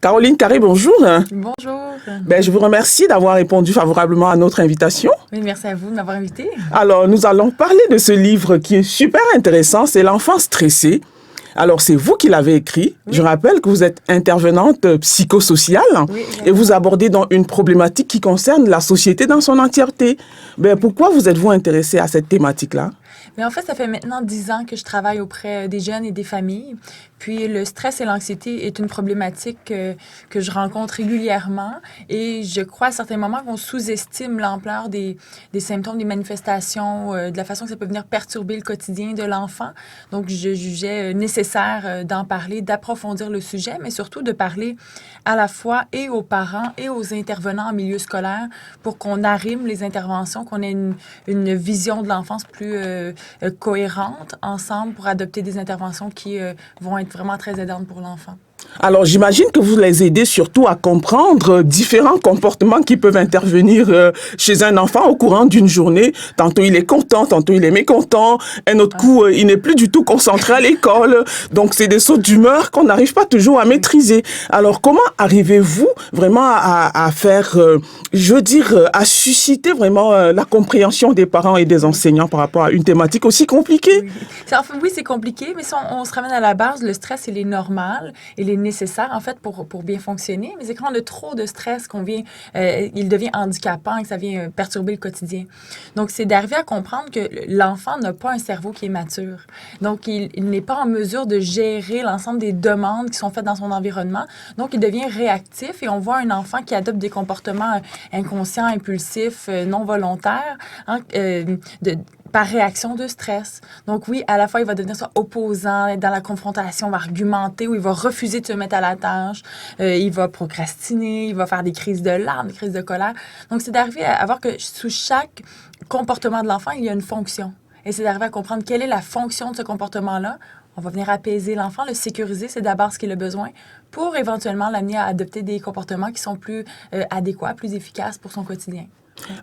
Caroline Carré, bonjour. Bonjour. Je vous remercie d'avoir répondu favorablement à notre invitation. Oui, merci à vous de m'avoir invité. Alors, nous allons parler de ce livre qui est super intéressant, c'est L'enfant stressé. Alors, c'est vous qui l'avez écrit. Oui. Je rappelle que vous êtes intervenante psychosociale et vous abordez donc une problématique qui concerne la société dans son entièreté. Pourquoi vous êtes-vous intéressée à cette thématique-là? Mais en fait, ça fait maintenant 10 ans que je travaille auprès des jeunes et des familles. Puis le stress et l'anxiété est une problématique que je rencontre régulièrement. Et je crois à certains moments qu'on sous-estime l'ampleur des symptômes, des manifestations, de la façon que ça peut venir perturber le quotidien de l'enfant. Donc, je jugeais nécessaire d'en parler, d'approfondir le sujet, mais surtout de parler à la fois et aux parents et aux intervenants en milieu scolaire pour qu'on arrime les interventions, qu'on ait une vision de l'enfance plus cohérente ensemble pour adopter des interventions qui vont être vraiment très aidantes pour l'enfant. Alors, j'imagine que vous les aidez surtout à comprendre différents comportements qui peuvent intervenir chez un enfant au courant d'une journée. Tantôt, il est content, tantôt, il est mécontent. Un autre coup, il n'est plus du tout concentré à l'école. Donc, c'est des sauts d'humeur qu'on n'arrive pas toujours à maîtriser. Alors, comment arrivez-vous vraiment à faire, à susciter vraiment la compréhension des parents et des enseignants par rapport à une thématique aussi compliquée? Oui, c'est compliqué, mais si on se ramène à la base, le stress, il est normal. Il est nécessaire, en fait, pour bien fonctionner. Mais c'est quand on a trop de stress il devient handicapant et que ça vient perturber le quotidien. Donc, c'est d'arriver à comprendre que l'enfant n'a pas un cerveau qui est mature. Donc, il n'est pas en mesure de gérer l'ensemble des demandes qui sont faites dans son environnement. Donc, il devient réactif et on voit un enfant qui adopte des comportements inconscients, impulsifs, non volontaires, par réaction de stress. Donc oui, à la fois, il va devenir soit opposant, dans la confrontation, il va argumenter ou il va refuser de se mettre à la tâche, il va procrastiner, il va faire des crises de larmes, des crises de colère. Donc, c'est d'arriver à voir que sous chaque comportement de l'enfant, il y a une fonction. Et c'est d'arriver à comprendre quelle est la fonction de ce comportement-là. On va venir apaiser l'enfant, le sécuriser, c'est d'abord ce qu'il a besoin pour éventuellement l'amener à adopter des comportements qui sont plus adéquats, plus efficaces pour son quotidien.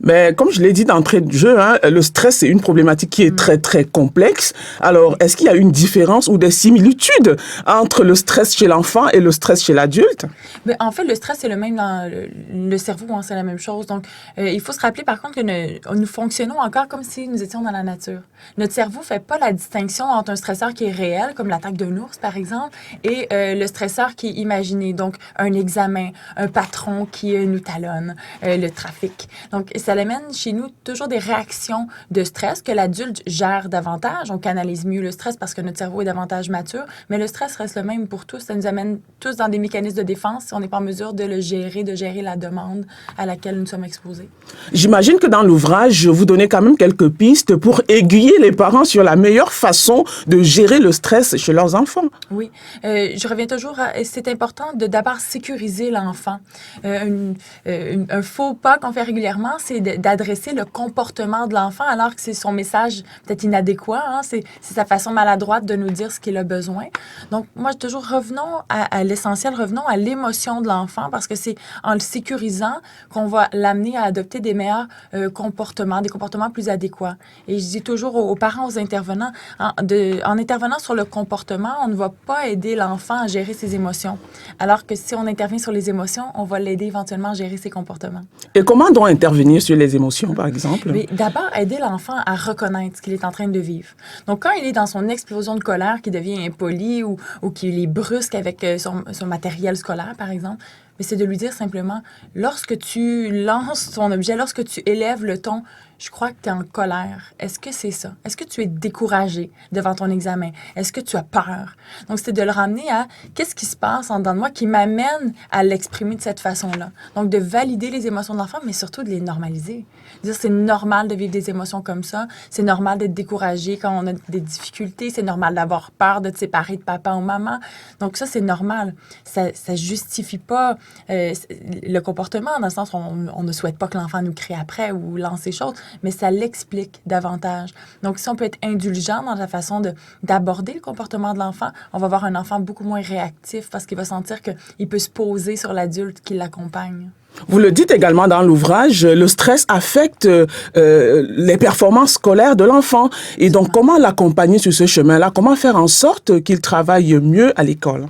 Mais comme je l'ai dit d'entrée de jeu, le stress, c'est une problématique qui est très, très complexe. Alors, est-ce qu'il y a une différence ou des similitudes entre le stress chez l'enfant et le stress chez l'adulte? Mais en fait, le stress, c'est le même dans le cerveau, c'est la même chose. Donc, il faut se rappeler, par contre, que nous fonctionnons encore comme si nous étions dans la nature. Notre cerveau ne fait pas la distinction entre un stresseur qui est réel, comme l'attaque d'un ours, par exemple, et le stresseur qui est imaginé. Donc, un examen, un patron qui nous talonne, le trafic. Donc, ça amène chez nous toujours des réactions de stress que l'adulte gère davantage. On canalise mieux le stress parce que notre cerveau est davantage mature, mais le stress reste le même pour tous. Ça nous amène tous dans des mécanismes de défense si on n'est pas en mesure de le gérer, de gérer la demande à laquelle nous sommes exposés. J'imagine que dans l'ouvrage, vous donnez quand même quelques pistes pour aiguiller les parents sur la meilleure façon de gérer le stress chez leurs enfants. Oui, je reviens toujours à... C'est important de d'abord sécuriser l'enfant. Un faux pas qu'on fait régulièrement, c'est d'adresser le comportement de l'enfant alors que c'est son message peut-être inadéquat. C'est sa façon maladroite de nous dire ce qu'il a besoin. Donc, moi, toujours revenons à l'essentiel, revenons à l'émotion de l'enfant parce que c'est en le sécurisant qu'on va l'amener à adopter des meilleurs comportements, des comportements plus adéquats. Et je dis toujours aux parents, aux intervenants, en intervenant sur le comportement, on ne va pas aider l'enfant à gérer ses émotions. Alors que si on intervient sur les émotions, on va l'aider éventuellement à gérer ses comportements. Et comment doit intervenir sur les émotions, par exemple? Mais d'abord, aider l'enfant à reconnaître ce qu'il est en train de vivre. Donc, quand il est dans son explosion de colère, qui devient impoli ou qu'il est brusque avec son matériel scolaire, par exemple, mais c'est de lui dire simplement, lorsque tu lances ton objet, lorsque tu élèves le ton, je crois que tu es en colère. Est-ce que c'est ça? Est-ce que tu es découragé devant ton examen? Est-ce que tu as peur? Donc, c'est de le ramener à qu'est-ce qui se passe en dedans de moi qui m'amène à l'exprimer de cette façon-là. Donc, de valider les émotions de l'enfant, mais surtout de les normaliser. Dire c'est normal de vivre des émotions comme ça. C'est normal d'être découragé quand on a des difficultés. C'est normal d'avoir peur de te séparer de papa ou maman. Donc, ça, c'est normal. Ça justifie pas le comportement dans le sens où on ne souhaite pas que l'enfant nous crie après ou lance des choses, mais ça l'explique davantage. Donc, si on peut être indulgent dans la façon d'aborder le comportement de l'enfant, on va avoir un enfant beaucoup moins réactif parce qu'il va sentir qu'il peut se poser sur l'adulte qui l'accompagne. Vous le dites également dans l'ouvrage, le stress affecte les performances scolaires de l'enfant. Et donc, comment l'accompagner sur ce chemin-là? Comment faire en sorte qu'il travaille mieux à l'école?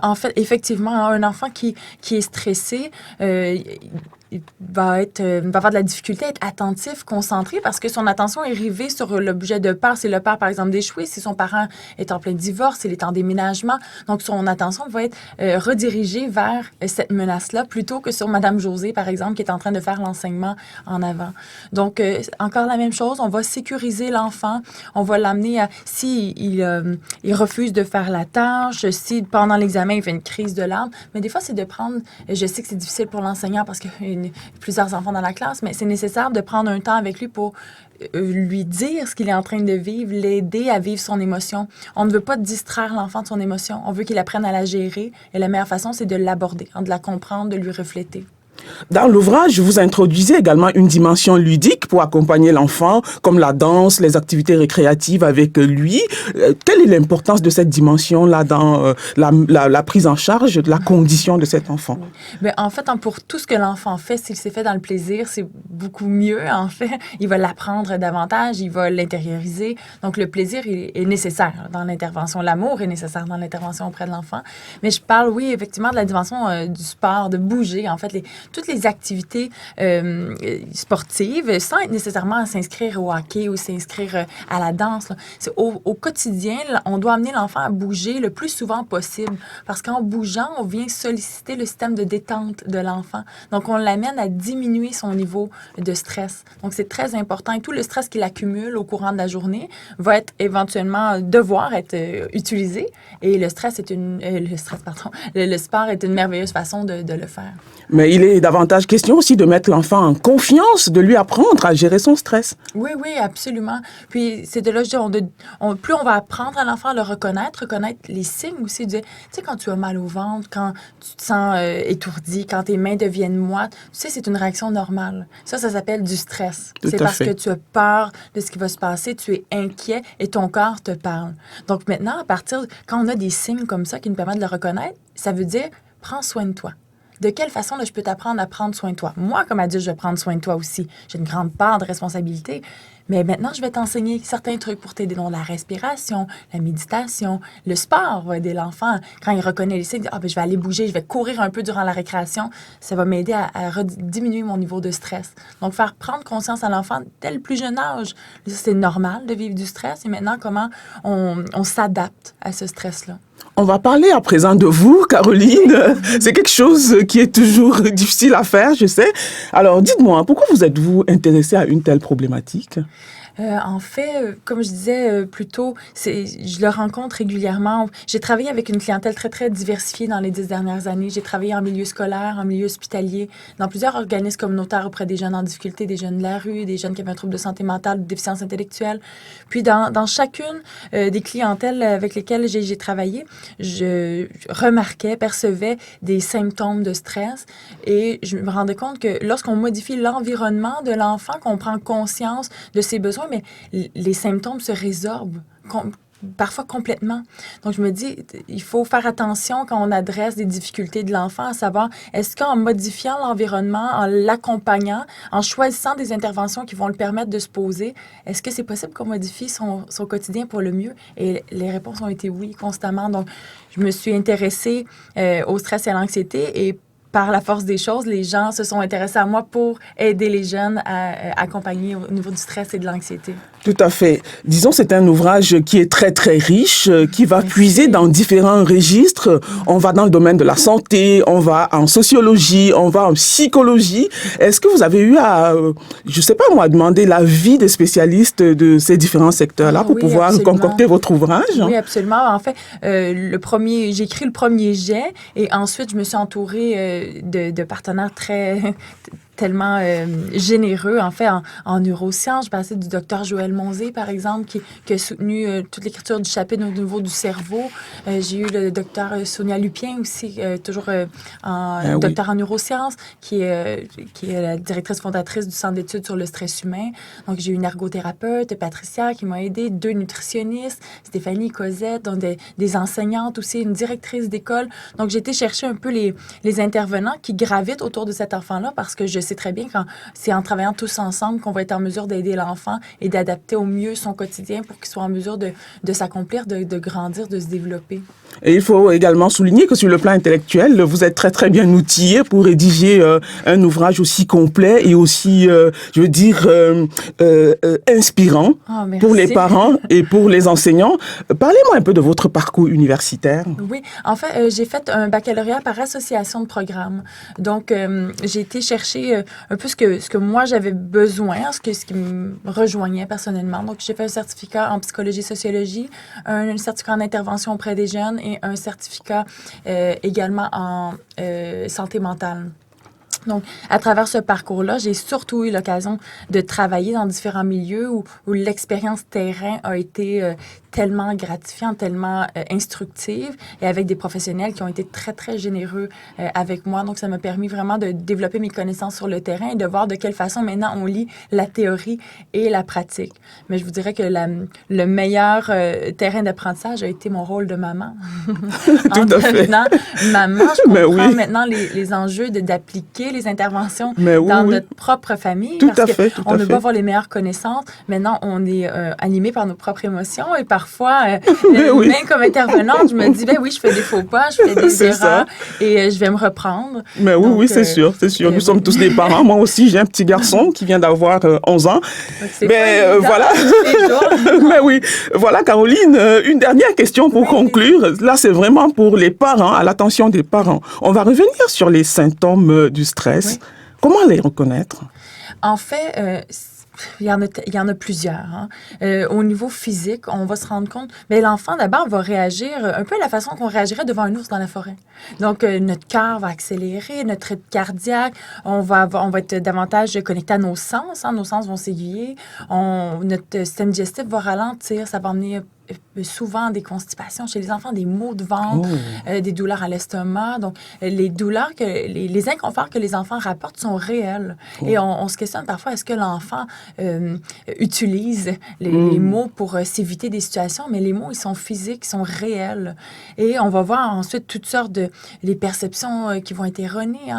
En fait, effectivement, un enfant qui est stressé, il va avoir de la difficulté à être attentif, concentré, parce que son attention est rivée sur l'objet de peur. C'est le peur, par exemple, d'échouer. Si son parent est en plein divorce, il est en déménagement. Donc, son attention va être redirigée vers cette menace-là, plutôt que sur Madame Josée, par exemple, qui est en train de faire l'enseignement en avant. Donc, encore la même chose, on va sécuriser l'enfant. On va l'amener à, si il refuse de faire la tâche, si pendant l'examen, il fait une crise de larmes. Mais des fois, c'est de prendre, je sais que c'est difficile pour l'enseignant parce que plusieurs enfants dans la classe, mais c'est nécessaire de prendre un temps avec lui pour lui dire ce qu'il est en train de vivre, l'aider à vivre son émotion. On ne veut pas distraire l'enfant de son émotion. On veut qu'il apprenne à la gérer. Et la meilleure façon, c'est de l'aborder, de la comprendre, de lui refléter. Dans l'ouvrage, vous introduisez également une dimension ludique pour accompagner l'enfant, comme la danse, les activités récréatives avec lui. Quelle est l'importance de cette dimension-là dans la prise en charge de la condition de cet enfant? Bien, en fait, pour tout ce que l'enfant fait, s'il s'est fait dans le plaisir, c'est beaucoup mieux, en fait. Il va l'apprendre davantage, il va l'intérioriser. Donc, le plaisir est nécessaire dans l'intervention. L'amour est nécessaire dans l'intervention auprès de l'enfant. Mais je parle, oui, effectivement, de la dimension du sport, de bouger, en fait, toutes les activités sportives, sans nécessairement s'inscrire au hockey ou s'inscrire à la danse. Là. C'est au quotidien, on doit amener l'enfant à bouger le plus souvent possible. Parce qu'en bougeant, on vient solliciter le système de détente de l'enfant. Donc, on l'amène à diminuer son niveau de stress. Donc, c'est très important. Et tout le stress qu'il accumule au courant de la journée va être éventuellement devoir être utilisé. Et le sport est une merveilleuse façon de le faire. Mais il est davantage question aussi de mettre l'enfant en confiance, de lui apprendre à gérer son stress. Oui, absolument. Puis c'est de là, je dis, plus on va apprendre à l'enfant à le reconnaître les signes aussi. Tu sais, quand tu as mal au ventre, quand tu te sens étourdi, quand tes mains deviennent moites, tu sais, c'est une réaction normale. Ça s'appelle du stress. C'est parce que tu as peur de ce qui va se passer, tu es inquiet et ton corps te parle. Donc maintenant, quand on a des signes comme ça qui nous permettent de le reconnaître, ça veut dire, prends soin de toi. De quelle façon là, je peux t'apprendre à prendre soin de toi? Moi, comme adulte, je vais prendre soin de toi aussi. J'ai une grande part de responsabilité. Mais maintenant, je vais t'enseigner certains trucs pour t'aider dans la respiration, la méditation. Le sport va aider l'enfant. Quand il reconnaît les signes, je vais aller bouger, je vais courir un peu durant la récréation. Ça va m'aider à diminuer mon niveau de stress. Donc, faire prendre conscience à l'enfant dès le plus jeune âge. C'est normal de vivre du stress. Et maintenant, comment on s'adapte à ce stress-là. On va parler à présent de vous, Caroline. C'est quelque chose qui est toujours difficile à faire, je sais. Alors, dites-moi, pourquoi vous êtes-vous intéressée à une telle problématique? En fait, comme je disais plus tôt, je le rencontre régulièrement. J'ai travaillé avec une clientèle très, très diversifiée dans les 10 dernières années. J'ai travaillé en milieu scolaire, en milieu hospitalier, dans plusieurs organismes communautaires auprès des jeunes en difficulté, des jeunes de la rue, des jeunes qui avaient un trouble de santé mentale, de déficience intellectuelle. Puis, dans chacune des clientèles avec lesquelles j'ai travaillé, je remarquais, percevais des symptômes de stress et je me rendais compte que lorsqu'on modifie l'environnement de l'enfant, qu'on prend conscience de ses besoins, mais les symptômes se résorbent parfois complètement. Donc, je me dis, il faut faire attention quand on adresse des difficultés de l'enfant, à savoir, est-ce qu'en modifiant l'environnement, en l'accompagnant, en choisissant des interventions qui vont le permettre de se poser, est-ce que c'est possible qu'on modifie son quotidien pour le mieux? Et les réponses ont été oui, constamment. Donc, je me suis intéressée au stress et à l'anxiété et par la force des choses, les gens se sont intéressés à moi pour aider les jeunes à accompagner au niveau du stress et de l'anxiété. Tout à fait. Disons, c'est un ouvrage qui est très, très riche, qui va puiser dans différents registres. On va dans le domaine de la santé, on va en sociologie, on va en psychologie. Est-ce que vous avez eu à, je sais pas moi, demander l'avis des spécialistes de ces différents secteurs-là pour pouvoir concocter votre ouvrage? Oui, absolument. En fait, j'ai écrit le premier jet et ensuite, je me suis entourée de partenaires tellement généreux, en fait, en neurosciences. Je passais du docteur Joël Monzé, par exemple, qui a soutenu toute l'écriture du chapitre au niveau du cerveau. J'ai eu le docteur Sonia Lupien aussi, toujours docteur en neurosciences, qui est la directrice fondatrice du Centre d'études sur le stress humain. Donc, j'ai eu une ergothérapeute, Patricia, qui m'a aidée, 2 nutritionnistes, Stéphanie, Cosette, donc des enseignantes aussi, une directrice d'école. Donc, j'ai été chercher un peu les intervenants qui gravitent autour de cet enfant-là parce que je sais très bien que c'est en travaillant tous ensemble qu'on va être en mesure d'aider l'enfant et d'adapter au mieux son quotidien pour qu'il soit en mesure de s'accomplir, de grandir, de se développer. Et il faut également souligner que sur le plan intellectuel, vous êtes très, très bien outillé pour rédiger un ouvrage aussi complet et aussi, je veux dire, inspirant pour les parents et pour les enseignants. Parlez-moi un peu de votre parcours universitaire. Oui, en fait, j'ai fait un baccalauréat par association de programmes. Donc, j'ai été chercher un peu ce que moi j'avais besoin, ce qui me rejoignait personnellement. Donc, j'ai fait un certificat en psychologie-sociologie, un certificat en intervention auprès des jeunes et un certificat également en santé mentale. Donc, à travers ce parcours-là, j'ai surtout eu l'occasion de travailler dans différents milieux où l'expérience terrain a été tellement gratifiante, tellement instructive et avec des professionnels qui ont été très, très généreux avec moi. Donc, ça m'a permis vraiment de développer mes connaissances sur le terrain et de voir de quelle façon maintenant on lie la théorie et la pratique. Mais je vous dirais que le meilleur terrain d'apprentissage a été mon rôle de maman. Tout à fait. Maman, je comprends maintenant les enjeux d'appliquer les interventions dans notre propre famille. Tout à fait. On ne peut pas avoir les meilleures connaissances. Maintenant, on est animé par nos propres émotions et parfois, même comme intervenante, je me dis, ben oui, je fais des faux pas, je fais des erreurs et je vais me reprendre. Mais oui, donc, oui, c'est sûr, c'est sûr. Nous sommes tous des parents. Moi aussi, j'ai un petit garçon qui vient d'avoir 11 ans. Mais voilà. Mais oui. Voilà, Caroline, une dernière question pour conclure. Là, c'est vraiment pour les parents, à l'attention des parents. On va revenir sur les symptômes du stress. Oui. Comment les reconnaître? En fait, il y en a plusieurs. Au niveau physique, on va se rendre compte, mais l'enfant, d'abord, va réagir un peu à la façon qu'on réagirait devant un ours dans la forêt. Donc, notre cœur va accélérer, notre rythme cardiaque, on va être davantage connecté à nos sens. Nos sens vont s'aiguiller. Notre système digestif va ralentir. Ça va emmener souvent des constipations chez les enfants, des maux de ventre, des douleurs à l'estomac. Donc, les douleurs, les inconforts que les enfants rapportent sont réels. Et on se questionne parfois, est-ce que l'enfant utilise les mots pour s'éviter des situations? Mais les mots, ils sont physiques, ils sont réels. Et on va voir ensuite toutes sortes les perceptions qui vont être erronées.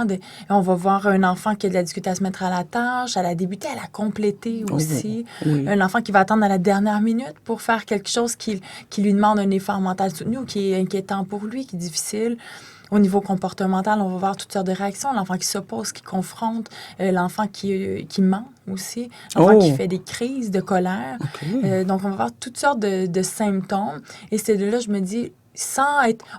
On va voir un enfant qui a de la difficulté à se mettre à la tâche, à la débuter, à la compléter aussi. Un enfant qui va attendre à la dernière minute pour faire quelque chose qui lui demande un effort mental soutenu ou qui est inquiétant pour lui, qui est difficile. Au niveau comportemental, on va voir toutes sortes de réactions. L'enfant qui s'oppose, qui confronte, l'enfant qui ment aussi, l'enfant qui fait des crises de colère. Donc, on va voir toutes sortes de symptômes. Et c'est de là, je me dis,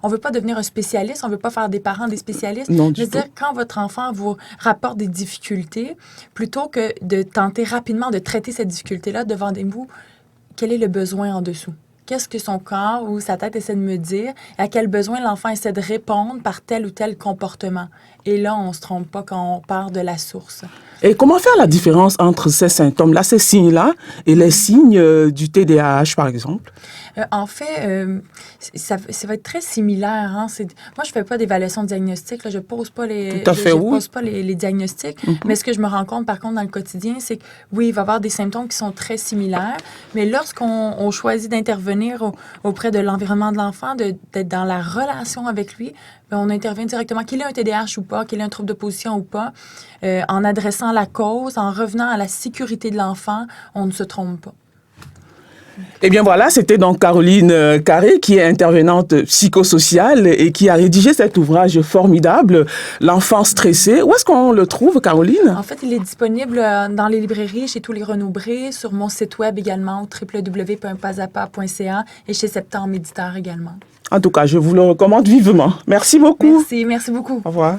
on ne veut pas devenir un spécialiste, on ne veut pas faire des parents des spécialistes. Non, je veux dire, quand votre enfant vous rapporte des difficultés, plutôt que de tenter rapidement de traiter cette difficulté-là, demandez-vous quel est le besoin en dessous. Qu'est-ce que son corps ou sa tête essaie de me dire, à quel besoin l'enfant essaie de répondre par tel ou tel comportement. Et là, on ne se trompe pas quand on part de la source. Et comment faire la différence entre ces symptômes-là, ces signes-là, et les signes du TDAH, par exemple? En fait, ça va être très similaire. Moi, je ne fais pas d'évaluation diagnostique. Là, je ne pose pas les diagnostics. Mais ce que je me rends compte, par contre, dans le quotidien, c'est que oui, il va y avoir des symptômes qui sont très similaires. Mais lorsqu'on choisit d'intervenir auprès de l'environnement de l'enfant, d'être dans la relation avec lui, on intervient directement, qu'il ait un TDAH ou pas, qu'il ait un trouble d'opposition ou pas, en adressant la cause, en revenant à la sécurité de l'enfant, on ne se trompe pas. Eh bien voilà, c'était donc Caroline Carré qui est intervenante psychosociale et qui a rédigé cet ouvrage formidable, L'enfant stressé. Où est-ce qu'on le trouve, Caroline? En fait, il est disponible dans les librairies, chez tous les Renaud-Bré, sur mon site web également, www.pasapa.ca et chez Septembre Éditeur également. En tout cas, je vous le recommande vivement. Merci beaucoup. Merci beaucoup. Au revoir.